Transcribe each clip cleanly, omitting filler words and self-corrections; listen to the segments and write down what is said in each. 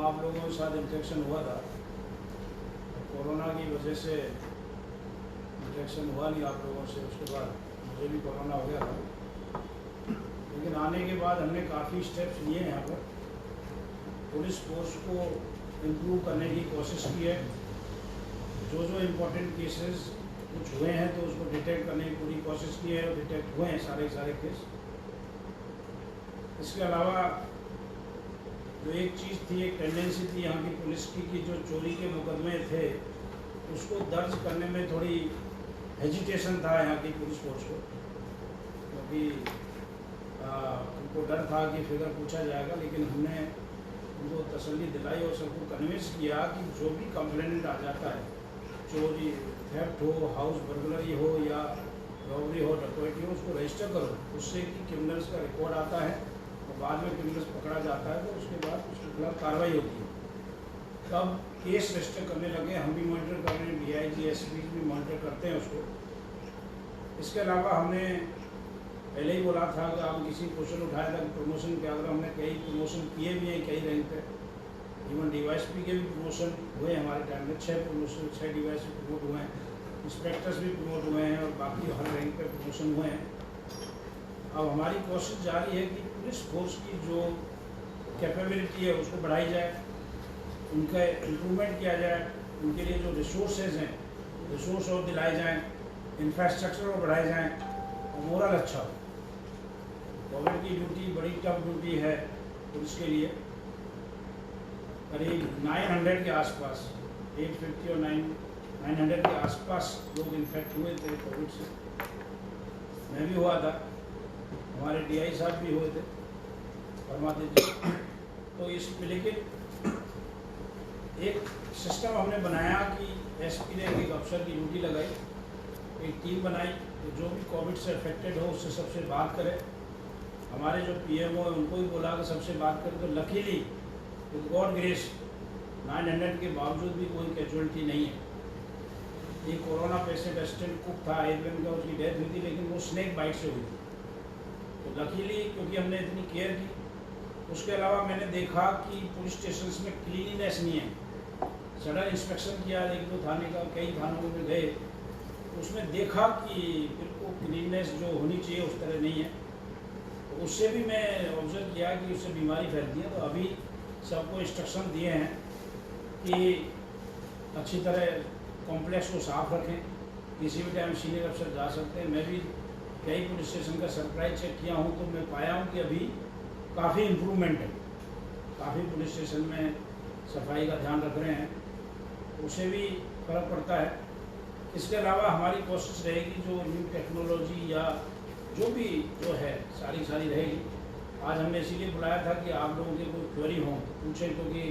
आप लोगों के साथ इंटरेक्शन हुआ था, कोरोना की वजह से इंटरेक्शन हुआ नहीं आप लोगों से। उसके बाद मुझे भी कोरोना हो गया था, लेकिन आने के बाद हमने काफ़ी स्टेप्स लिए हैं। यहाँ पर पुलिस फोर्स को इम्प्रूव करने की कोशिश की है। जो जो इम्पोर्टेंट केसेस कुछ हुए हैं तो उसको डिटेक्ट करने की पूरी कोशिश की है और डिटेक्ट हुए हैं सारे केस। इसके अलावा जो एक चीज़ थी, एक टेंडेंसी थी यहाँ की पुलिस की कि जो चोरी के मुकदमे थे उसको दर्ज करने में थोड़ी हेजिटेशन था यहाँ की पुलिस फोर्स को, क्योंकि उनको डर था कि फिगर पूछा जाएगा। लेकिन हमने उनको तसल्ली दिलाई और सबको कन्विंस किया कि जो भी कंप्लेंट आ जाता है, चोरी, थेफ्ट हो, हाउस बर्गलरी हो या रॉबरी हो, डकैती हो, उसको रजिस्टर करो। उससे कि क्रिमिनल्स का रिकॉर्ड आता है और बाद में क्रिमिनल्स पकड़ा जाता है तो उसके बाद उसके खिलाफ कार्रवाई होती है। तब केस रजिस्टर करने लगे, हम भी मॉनिटर कर रहे हैं, DIG SP भी मॉनिटर करते हैं उसको। इसके अलावा हमने पहले ही बोला था कि आप किसी क्वेश्चन उठाया था कि प्रमोशन के, अगर हमने कई प्रमोशन किए भी हैं कई रैंक पे, इवन DYSP के भी प्रमोशन हुए हमारे टाइम में। 6 प्रमोशन, 6 DYSP प्रमोट हुए हैं, इंस्पेक्टर्स भी प्रमोट हुए हैं और बाकी हर रैंक पे प्रमोशन हुए हैं। अब हमारी कोशिश जारी है कि पुलिस फोर्स की जो कैपेबिलिटी है उसको बढ़ाई जाए, उनका इम्प्रूवमेंट किया जाए, उनके लिए जो रिसोर्सेज हैं रिसोर्स और दिलाए जाएँ, इंफ्रास्ट्रक्चर और बढ़ाए जाएँ और मोरल अच्छा हो। कोविड की ड्यूटी बड़ी टफ ड्यूटी है पुलिस के लिए। करीब 900 के आसपास, 850 और 900 के आसपास लोग इन्फेक्ट हुए थे कोविड से। मैं भी हुआ था, हमारे DI साहब भी हुए थे, फरमाते थे। तो इस लेकिन एक सिस्टम हमने बनाया कि SP ने एक अफसर की ड्यूटी लगाई, एक टीम बनाई तो जो भी कोविड से अफेक्टेड हो उससे सबसे बात करे। हमारे जो PMO है उनको भी बोला कि सबसे बात करें। तो लकीली विद गॉड ग्रेस 900 के बावजूद भी कोई कैजुअलिटी नहीं है। एक कोरोना पेशेंट असिस्टेंट कुक था, एयरलाइन का, उसकी डेथ हुई थी, लेकिन वो स्नेक बाइट से हुई थी। तो लकीली क्योंकि हमने इतनी केयर की। उसके अलावा मैंने देखा कि पुलिस स्टेशन में क्लीनिनेस नहीं है। सडन इंस्पेक्शन किया, 1-2 थाने का, कई थानों में गए, उसमें देखा कि बिल्कुल क्लीननेस जो होनी चाहिए उस तरह नहीं है। तो उससे भी मैं ऑब्जर्व किया कि उससे बीमारी फैलती है। तो अभी सबको इंस्ट्रक्शन दिए हैं कि अच्छी तरह कॉम्प्लेक्स को साफ रखें, किसी भी टाइम सीनियर अफसर जा सकते हैं। मैं भी कई पुलिस स्टेशन का सरप्राइज चेक किया हूँ तो मैं पाया हूँ कि अभी काफ़ी इम्प्रूवमेंट है, काफ़ी पुलिस स्टेशन में सफाई का ध्यान रख रहे हैं, उससे भी फ़र्क पड़ता है। इसके अलावा हमारी कोशिश रहेगी जो न्यू टेक्नोलॉजी या जो भी जो है सारी रहेगी। आज हमने इसीलिए बुलाया था कि आप लोगों के कोई क्वेरी हो पूछें, क्योंकि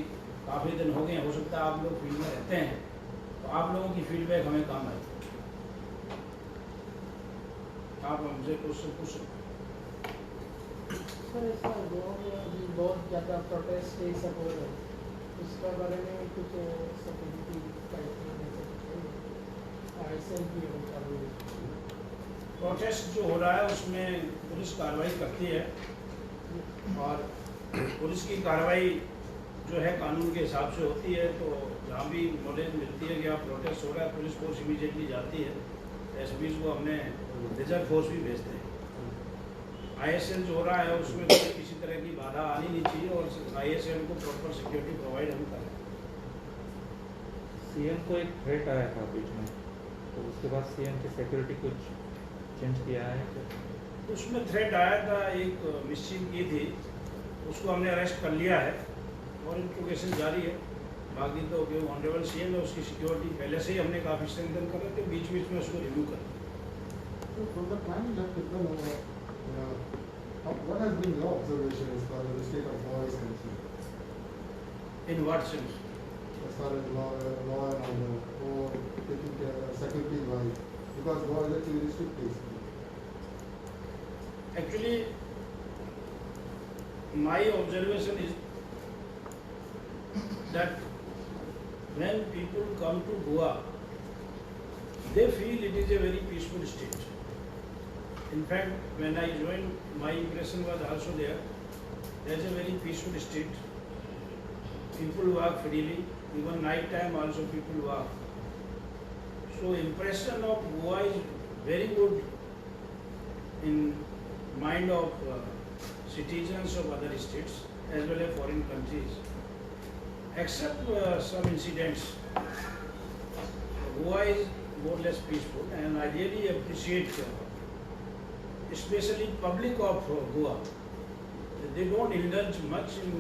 काफ़ी दिन हो गए, हो सकता है आप लोग फील्ड में रहते हैं तो आप लोगों की फीडबैक हमें काम आए। आप हमसे क्वेश्चन पूछ सकते हैं। सर ऐसा बहुत ज़्यादा प्रोटेस्ट ये सब हो रहा है, उसके बारे में कुछ प्रोटेस्ट जो हो रहा है उसमें पुलिस कार्रवाई करती है और पुलिस की कार्रवाई जो है कानून के हिसाब से होती है। तो जहाँ भी नॉलेज मिलती है कि आप प्रोटेस्ट हो रहा है, पुलिस फोर्स इमीडिएटली जाती है। SPs को हमने रिजर्व फोर्स भी भेजते हैं। ISL जो हो रहा है उसमें तो किसी तरह की बाधा आनी नहीं चाहिए और ISL को प्रॉपर सिक्योरिटी प्रोवाइड हम करें। CM को एक थ्रेट आया था बीच में, तो उसके बाद CM की सिक्योरिटी कुछ चेंज किया है क्या? उसमें थ्रेट आया था, एक मिसिंग की थी, उसको हमने अरेस्ट कर लिया है और इन्वेस्टिगेशन जारी है। बाकी तो जो ऑनरेबल CM है उसकी सिक्योरिटी पहले से ही हमने काफ़ी स्ट्रेंथन कर रहे थे, बीच में उसको रिव्यू कर। What has been your observation as far as the state of law is concerned? In what sense? As far as law and order, or taking care of security wise, because law is a terroristic case. Actually, my observation is that when people come to Goa, they feel it is a very peaceful state. In fact, when I joined, my impression was also there. There is a very peaceful state. people walk freely. Even night time also people walk. So impression of Goa is very good in mind of citizens of other states as well as foreign countries. Except some incidents, Goa is more or less peaceful, and I really appreciate, especially public of Goa. They don't indulge much in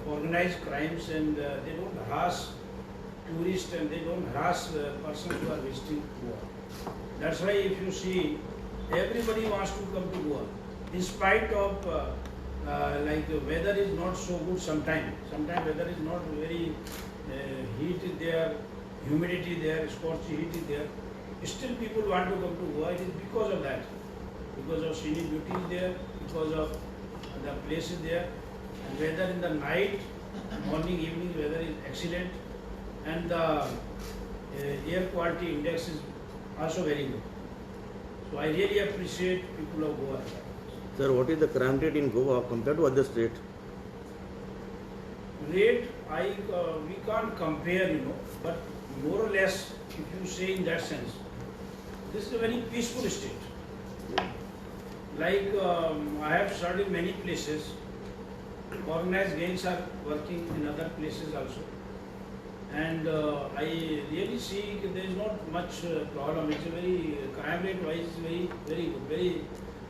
organized crimes, and they don't harass tourists, and they don't harass persons who are visiting Goa. That's why if you see, everybody wants to come to Goa, in spite of like the weather is not so good sometimes. Sometimes weather is not very heat is there, humidity there, scorching heat is there. Still people want to come to Goa. It is because of that, because of scenic beauty is there, because of the place is there, and weather in the night, morning, evening weather is excellent, and the air quality index is also very good. So I really appreciate people of Goa. Sir, what is the crime rate in Goa compared to other states? Rate, we can't compare, but more or less, if you say in that sense, this is a very peaceful state. Like I have studied many places, organized gangs are working in other places also. And I really see there is not much problem. It's a very, crime rate wise, very, very good. Very,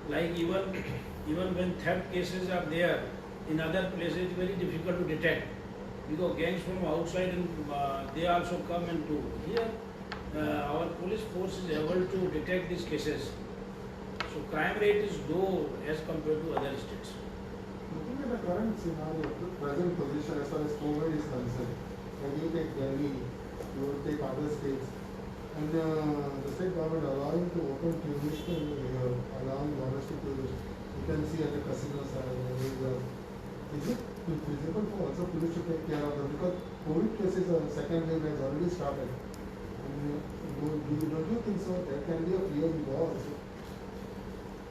like even when theft cases are there in other places, it's very difficult to detect. Because gangs from outside, and they also come and do. Here, our police force is able to detect these cases. So crime rate is low as compared to other states. Looking at the current scenario, the present position as far as COVID is concerned, when you take Delhi, you will take other states, and the state government allowing to open tourism, allowing domestic tourism, you can see at the casino side, is it feasible for also police to take care of them? Because COVID cases, second wave has already started. And don't you think so? There can be a fear in Goa also.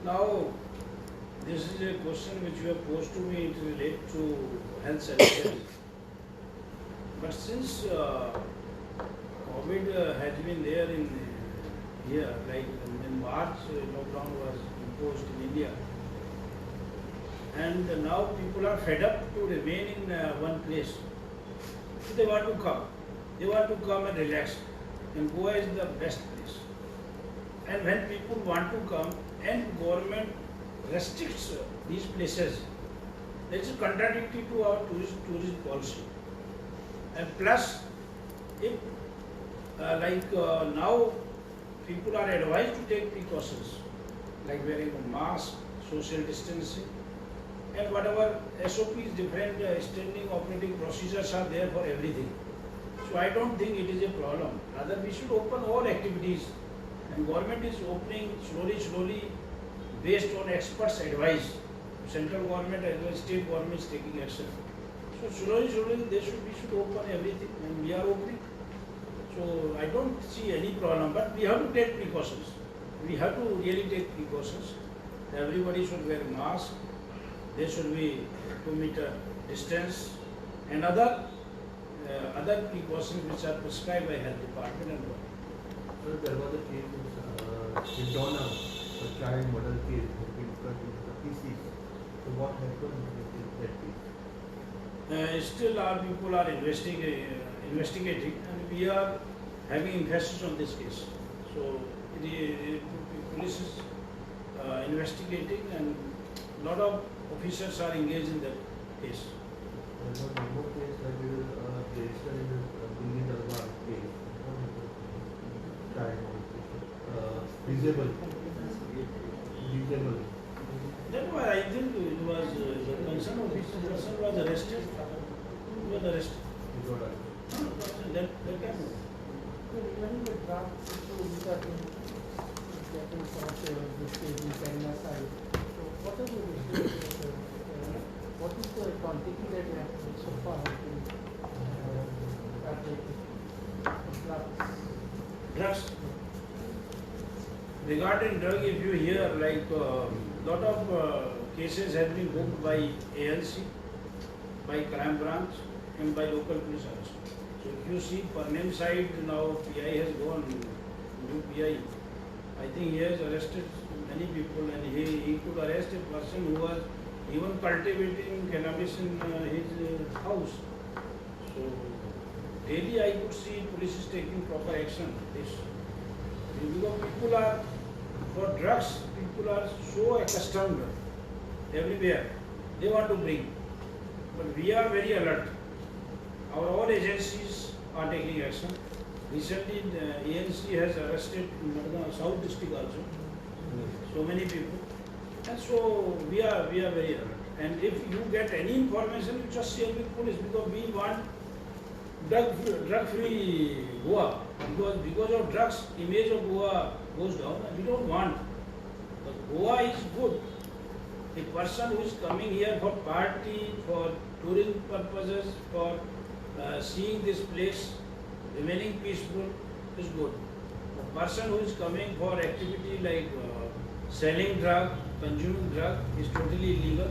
Now, this is a question which you have posed to me. It relates to health services. But since COVID has been there in here, like in March, lockdown was imposed in India. And now people are fed up to remain in one place. So they want to come. They want to come and relax. And Goa is the best place. And when people want to come and government restricts these places, it's contradictory to our tourism policy. And plus, if now people are advised to take precautions, like wearing a mask, social distancing, and whatever SOPs, different standing operating procedures are there for everything. So I don't think it is a problem. Rather, we should open all activities, and government is opening slowly, based on experts' advice. Central government as well as state government is taking action. So slowly, we should open everything, and we are opening. So I don't see any problem, but we have to take precautions. We have to really take precautions. Everybody should wear a mask. There should be 2-meter distance and other precautions which are prescribed by health department and all. So there was a case in Donna, a child murder case has been cut into the pieces. So what happened with that case? Still our people are investigating, and we are having emphasis on this case. So the police is investigating, and lot of officers are engaged in that case. There was one more case that we will register in the Delhi Darbar case. Child disabled. That was, I think it was the concerned officer person was arrested. He was arrested. That can. Even the draft issues that getting some of this case in Kerala side. So what are the issues? What is the quantity that you have so far Drugs. Regarding drug, if you hear lot of cases have been booked by ALC, by crime branch, and by local police also. So if you see Pernem side now PI has gone, new PI, I think he has arrested many people and he could arrest a person who was even cultivating cannabis in his house. So daily I could see police is taking proper action. This because people are for drugs, people are so accustomed everywhere. They want to bring, but we are very alert. Our all agencies are taking action. Recently, the ANC has arrested in Madgaon South District also. So many people, and so we are very alert. And if you get any information, you just share with police because we want drug-free Goa. Because of drugs, image of Goa goes down. And we don't want. But Goa is good. A person who is coming here for party, for tourism purposes, for seeing this place, remaining peaceful is good. A person who is coming for activity like selling drug, consuming drug is totally illegal.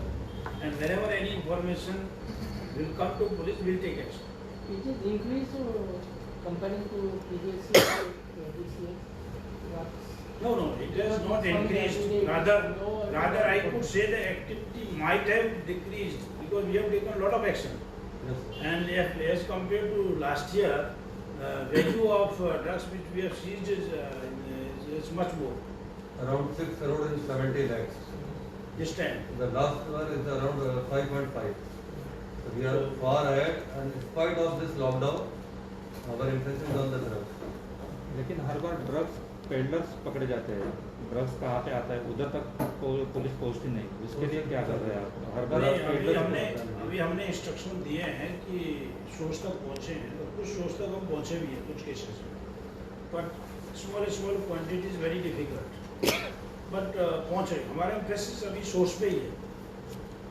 And whenever any information will come to police, we will take action. It is increased comparing to previous year, this year. No, it has not increased. Rather, I could say the activity might have decreased because we have taken a lot of action. And as compared to last year, value of drugs which we have seized is much more. Around 6 crore and 70 lakhs. This time. The last one is around 5.5. So we are far ahead, and in spite of this lockdown, our emphasis is on the drugs. लेकिन हर बार drugs peddlers पकड़े जाते हैं. Drugs कहाँ पे आता है उधर तक पुलिस पहुँचती नहीं. उसके लिए क्या कर रहे हैं आप? हर बार अभी हमने इंस्ट्रक्शन दिए हैं कि सोर्स तक पहुँचे हैं. तो कुछ सोर्स तक हम पहुँचे भी हैं कुछ केसेस में. But small quantity is very difficult. But पहुँच रहे. हमारे एम्फेसिस अभी सोर्स पे ही है.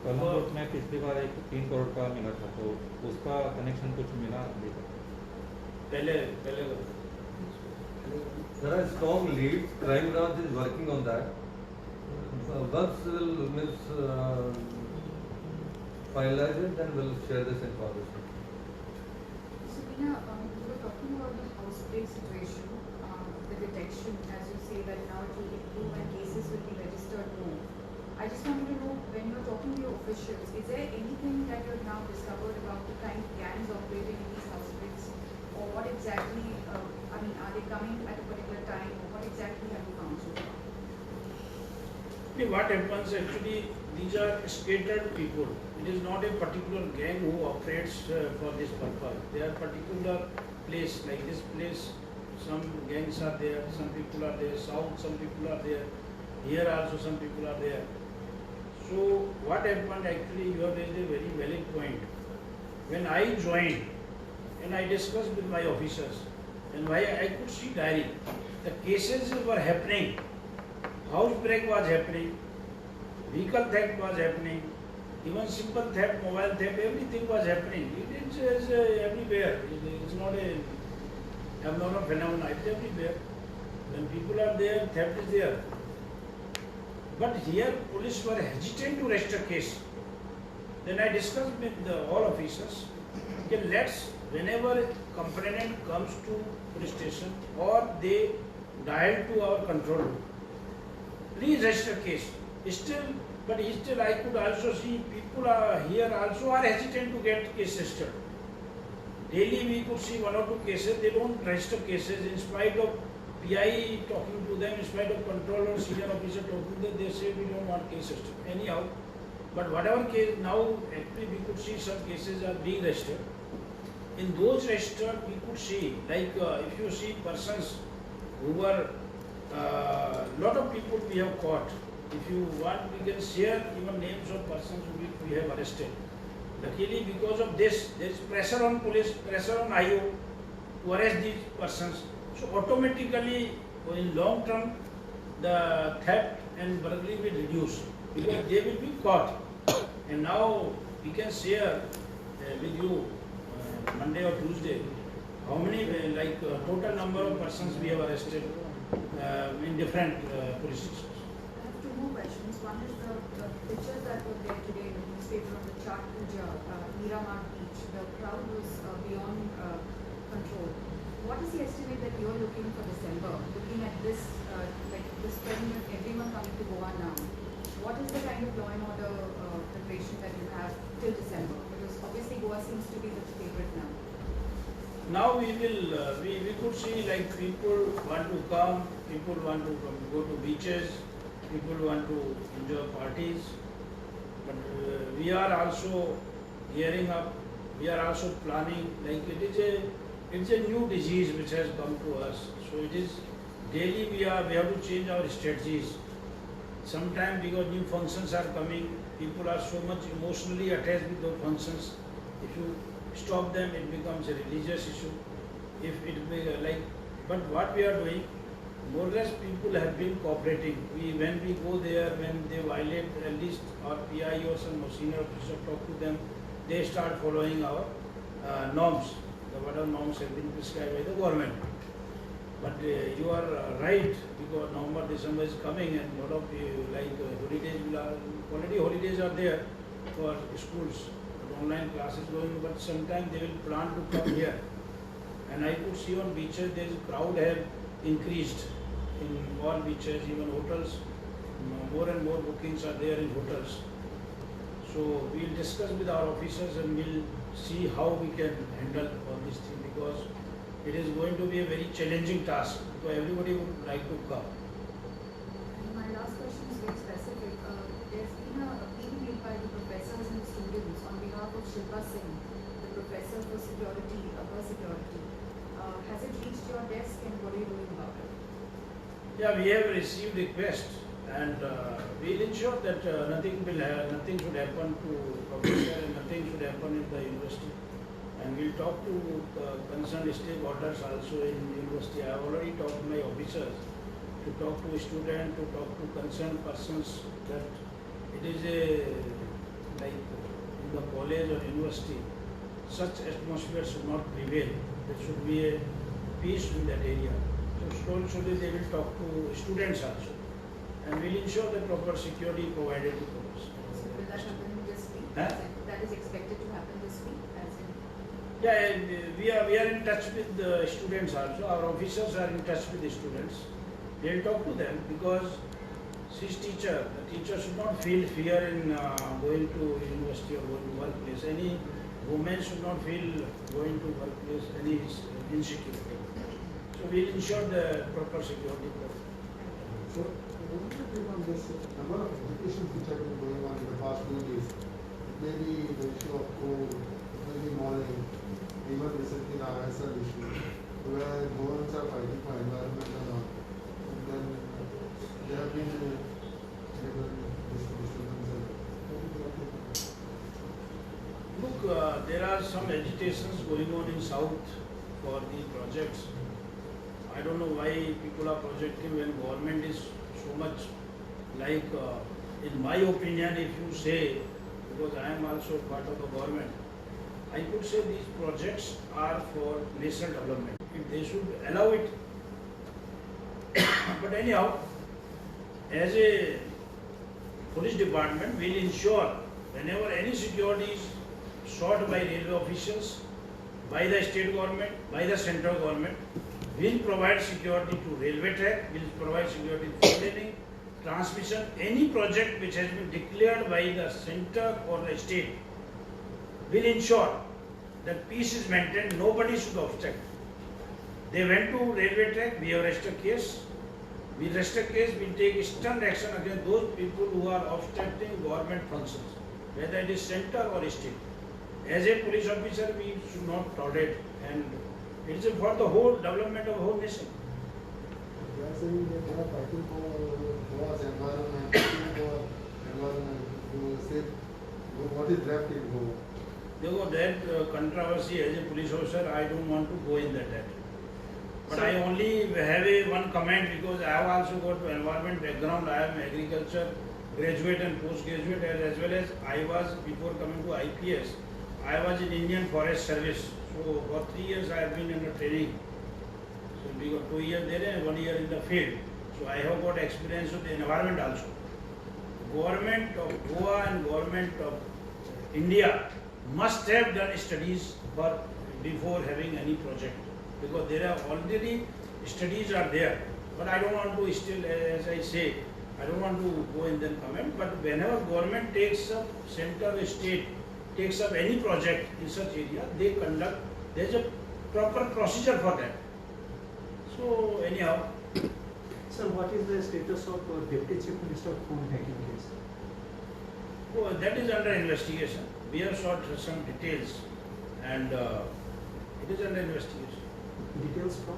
कलमपुर में पिछली बार एक 3 करोड़ का मिला था, तो उसका कनेक्शन कुछ मिला अभी तक? पहले There are strong leads. Crime branch is working on that. Once we'll finalize it, then we'll share this information. Subina, you were talking about the house break situation, the detection, as you say that now it will improve and cases will be registered more. I just wanted to know, when you're talking to your officials, is there anything that you've now discovered about the kind of gangs operating in these house breaks? Or what exactly, are they coming at a particular time, or what exactly have you found so far? What happens actually, these are scattered people. It is not a particular gang who operates for this purpose. They are particular place, like this place, some gangs are there, some people are there, south some people are there, here also some people are there. So what happened actually, you have raised a very valid point. When I joined and I discussed with my officers, and why I could see diary, the cases were happening, house break was happening, vehicle theft was happening, even simple theft, mobile theft, everything was happening. It is everywhere. It is not a abnormal phenomenon. It is everywhere. When people are there, theft is there. But here, police were hesitant to register case. Then I discussed with all officers. Okay, whenever a complainant comes to police station or they dial to our control room, please register case. But still I could also see people are here also are hesitant to get case registered. Daily we could see 1 or 2 cases, they don't register cases in spite of PI talking to them, in spite of controller, senior officer talking to them, they say we don't want cases. Anyhow, but whatever case, now actually we could see some cases are being registered. In those registered, we could see, like if you see persons who were, lot of people we have caught. If you want, we can share even names of persons who we have arrested. Luckily, because of this, there is pressure on police, pressure on IO to arrest these persons. So automatically, in long term, the theft and burglary will reduce because they will be caught. And now we can share with you Monday or Tuesday how many total number of persons we have arrested in different police stations. I have 2 more questions. questions. One is the pictures that were there today in the newspaper on the Chat Puja, Miramar Beach. The crowd was beyond control. What is the estimate that you're looking for December? Looking at this, like this trend of everyone coming to Goa now, what is the kind of law and order preparation that you have till December? Because obviously Goa seems to be the favorite now. Now we will, we could see like people want to come, people want to go to beaches, people want to enjoy parties, but we are also gearing up, we are also planning, like it's a new disease which has come to us, so it is daily we have to change our strategies. Sometimes because new functions are coming, people are so much emotionally attached with those functions. If you stop them, it becomes a religious issue. If it be like, but what we are doing, more or less people have been cooperating. When we go there, when they violate at least our PI or some senior officer talk to them, they start following our norms. Whatever norms have been prescribed by the government. But you are right, because November, December is coming and lot of holidays already holidays are there for schools. Online classes going, but sometimes they will plan to come here. And I could see on beaches there is crowd have increased in all beaches, even hotels. More and more bookings are there in hotels. So we will discuss with our officers and we will see how we can handle all these things, because it is going to be a very challenging task. So everybody would like to come. And my last question is very specific. There's been a appeal made by the professors and students on behalf of Shilpa Singh, the professor for security, her security. Has it reached your desk and what are you doing about it? Yeah, we have received request and we will ensure that nothing should happen to professor and nothing should happen in the university. And we'll talk to concerned stakeholders also in university. I have already talked to my officers to talk to students, to talk to concerned persons, that it is like in the college or university, such atmosphere should not prevail. There should be a peace in that area. So slowly they will talk to students also. And we'll ensure that proper security provided to us. So will that happen this week? Huh? That is expected to happen this week? As in Yeah, and we are in touch with the students also. Our officers are in touch with the students. They'll talk to them, because she's teacher. The teacher should not feel fear in going to university or going to workplace. Any woman should not feel going to workplace any insecurity. So we'll ensure the proper security. So, what do you think on this number of applications which have been going on in the past few days? Maybe the issue of coal, maybe morning, even recently the ISL issue, where governments are fighting for environment and all. And then there have been disturbances. Look, there are some agitations going on in South for the projects. I don't know why people are projecting when government is so much like, in my opinion, if you say, because I am also part of the government, I could say these projects are for national development. If they should allow it. But anyhow, as a police department, we will ensure whenever any security is sought by railway officials, by the state government, by the central government, we will provide security to railway track, we will provide security to lane, transmission, any project which has been declared by the center or the state, will ensure that peace is maintained, nobody should obstruct. They went to railway track, we have raised a case. We raised a case, we take stern action against those people who are obstructing government functions, whether it is center or state. As a police officer, we should not tolerate, and it is for the whole development of the whole nation. They are saying that they are fighting for Goa's environment, to say what is left in Goa. Therefore, that controversy as a police officer, I don't want to go in that. But I only have one comment, because I have also got environment background. I am agriculture graduate and postgraduate, as well as I was, before coming to IPS, I was in Indian Forest Service. So for 3 years I have been in a training. So we got 2 years there and 1 year in the field. So I have got experience of the environment also. government of Goa and government of India must have done studies before having any project, because there are already studies are there. But I don't want to still, as I say, I don't want to go in then comment. But whenever government takes up, center state takes up any project in such area, they conduct. There is a proper procedure for that. So anyhow. Sir, what is the status of Deputy Chief Minister phone hacking case? Oh, that is under investigation. We have sought some details, and it is under investigation. Details from?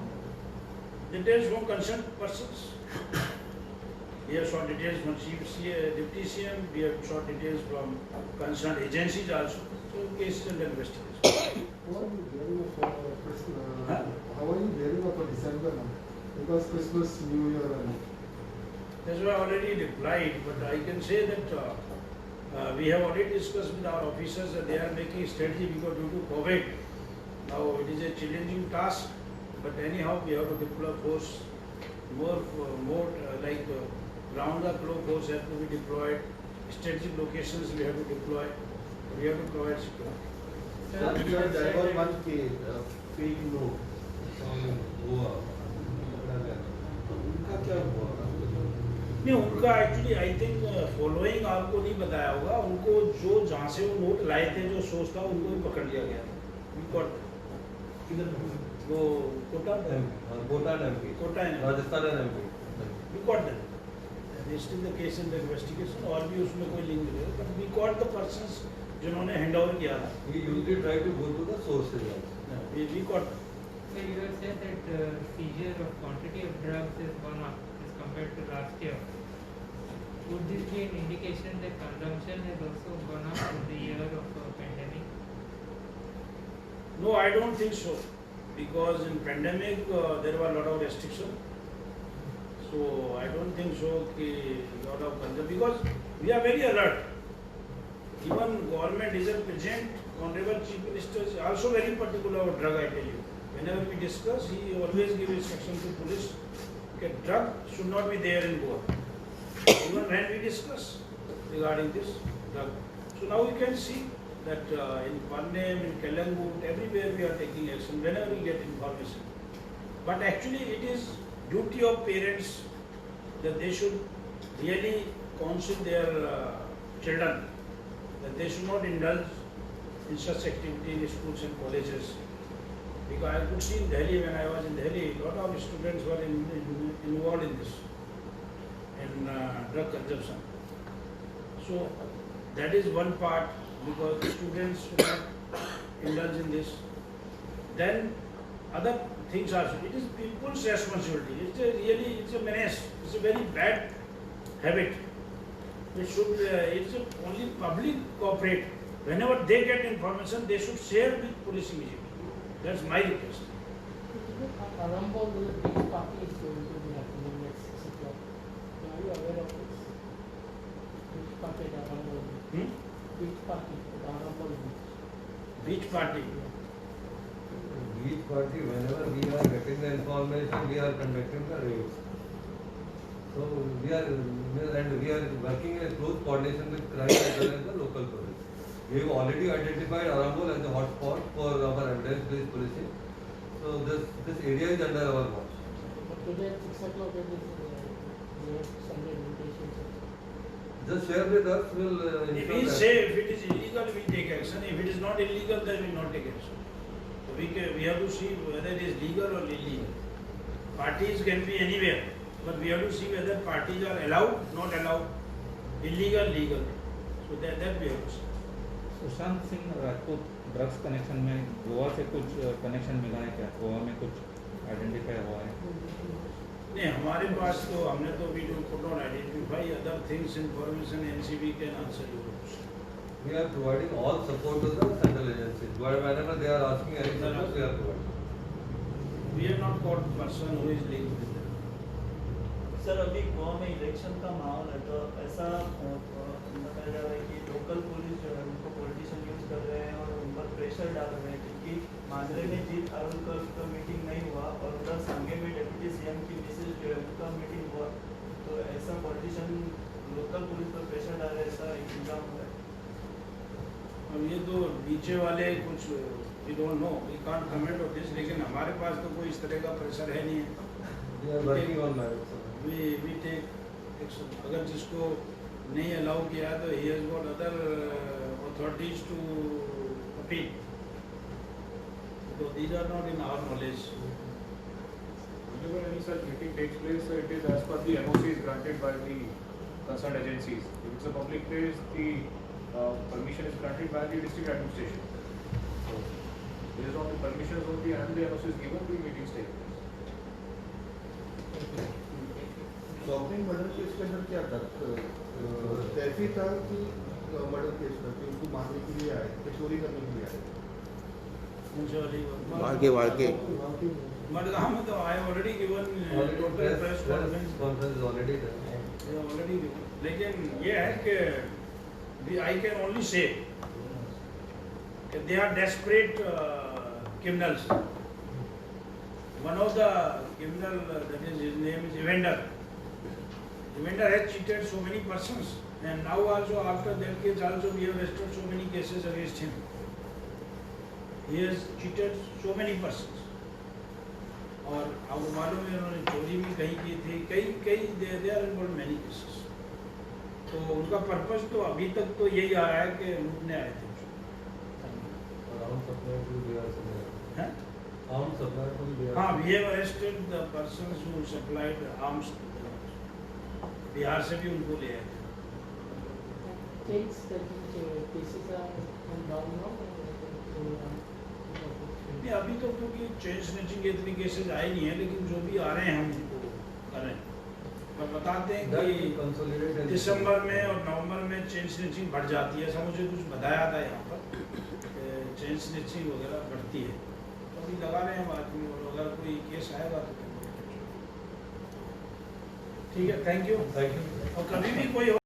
Details from concerned persons. We have sought details from Deputy CM. We have sought details from concerned agencies also. So case is under investigation. How are you gearing up for Christmas? Huh? How are you gearing up for December now? Because Christmas, New Year, and That's why I already replied, but I can say that we have already discussed with our officers that they are making strategy because due to COVID, now it is a challenging task. But anyhow, we have to deploy force, more round the clock force have to be deployed. Strategic locations we have to deploy. We have to provide security. Sir, there was one case, fake note from Goa. उनका क्या हुआ? नहीं, उनका actually I think following आपको नहीं बताया होगा. उनको जो जहाँ से वो नोट लाए थे, जो सोर्स था, उनको भी पकड़ लिया गया था. वो कोटा MP. कोटा है. Rajasthan MP. We got them. And it's still the case in the investigation. और भी उसमें कोई लिंक नहीं है. But we got the persons जिन्होंने हैंड ओवर किया था. We usually try to go to the sources. We got them. So you have said that seizure of quantity of drugs is gone up as compared to last year. Would this be an indication that consumption has also gone up in the year of pandemic? No, I don't think so. Because in pandemic there were a lot of restrictions. So I don't think so कि lot of consumption, because we are very alert. Even government is a present. Honorable Chief Minister is also very particular about drug, I tell you. Whenever we discuss, he always gives instruction to police that drug should not be there in Goa. Even when we discuss regarding this drug. So now we can see that in Pannem, in Kelangut, everywhere we are taking action whenever we get information. But actually it is duty of parents that they should really counsel their children that they should not indulge in such activity in schools and colleges. Because I could see in Delhi, when I was in Delhi, a lot of students were involved in this, in drug consumption. So that is one part, because the students should not indulge in this. Then other things also. It is people's responsibility. It's a menace. It's a very bad habit. It's only public cooperate. Whenever they get information, they should share with police immediately. That's my request. Arambol, the beach party is going to be happening next 6 o'clock. Are you aware of this? Beach party at Arambol. Beach party at Arambol beach. Beach party. Beach party, whenever we are getting the information, we are conducting the raids. So we are working in close coordination with crime as well as the local police. We have already identified Arambol as a hotspot for our evidence-based policing. So this area is under our watch. But today at 6 o'clock, we have some invitations. Just share with us. We'll If we say if it is illegal, we take action. If it is not illegal, then we will not take action. So we have to see whether it is legal or illegal. Parties can be anywhere, but we have to see whether parties are allowed, not allowed, illegal, legal. So that we have to see. Sushant Singh Rajput drugs connection में गोवा से कुछ connection मिला है क्या? गोवा में कुछ identify हुआ है? नहीं, हमारे पास तो हमने तो we don't put on identify other things information NCB can answer you. We are providing all support to the central agencies. Whenever they are asking any support, we are providing. We have not caught person who is linked with them. Sir अभी गोवा में election का माहौल है, तो ऐसा बताया जा रहा है कि लोकल पुलिस जो है उनको पॉलिटिशियन यूज कर रहे हैं और उन पर प्रेशर डाल रहे हैं, क्योंकि मांद्रे में जीत आरुलकर का मीटिंग नहीं हुआ और उधर सांगे में डिप्टी सीएम की मिसेज जो है उनका मीटिंग हुआ, तो ऐसा पॉलिटिशियन लोकल पुलिस पर प्रेशर पीछे वाले कुछ we don't know, we can't comment on this, लेकिन हमारे पास तो कोई इस तरह का प्रेशर है नहीं है। We are working on that, sir. We take action. अगर जिसको नहीं अलाउ किया तो he has got other authorities to appeal, तो these are not in our knowledge. Whenever any such meeting takes place, it is as per the NOCs granted by the concerned agencies. If it's a public place, the permission is granted by the district administration. So, based on the permissions only and the NOCs given, the meetings take place. Shopping murder case के अंदर क्या था? कैफी था कि murder case था कि उनको मारने के लिए आए कि चोरी करने के लिए आए? वाके मडगांव में तो I already given press conference already done. Already given, लेकिन ये है कि I can only say they are desperate criminals. One of the criminal, that is his name is Evander. Evander has cheated so many persons, and now also after that case also we have arrested so many cases against him. He has cheated so many persons. और आपको मालूम है उन्होंने चोरी भी कहीं की थी, कई they are involve many cases. तो उनका पर्पस तो अभी तक तो यही आ रहा है कि लूटने आए थे। और armed supply to BR supply. हैं? Armed supply to BR. हाँ, we have arrested the persons who supplied arms to the Bihar से भी उनको ले आए थे। Case cases are down now. नहीं, अभी तो क्योंकि चेन स्नैचिंग के इतने केसेस आए नहीं है, लेकिन जो भी आ रहे हैं हम उनको कर रहे हैं। पर बताते हैं That कि will consolidate and- दिसंबर में और नवंबर में चेन स्नैचिंग बढ़ जाती है। ऐसा मुझे कुछ बताया था यहाँ पर, चेन स्नैचिंग वगैरह बढ़ती है। तो अभी लगा रहे हैं हम आदमी, और अगर कोई केस आएगा तो ठीक है, थैंक यू। Thank you. और कभी भी कोई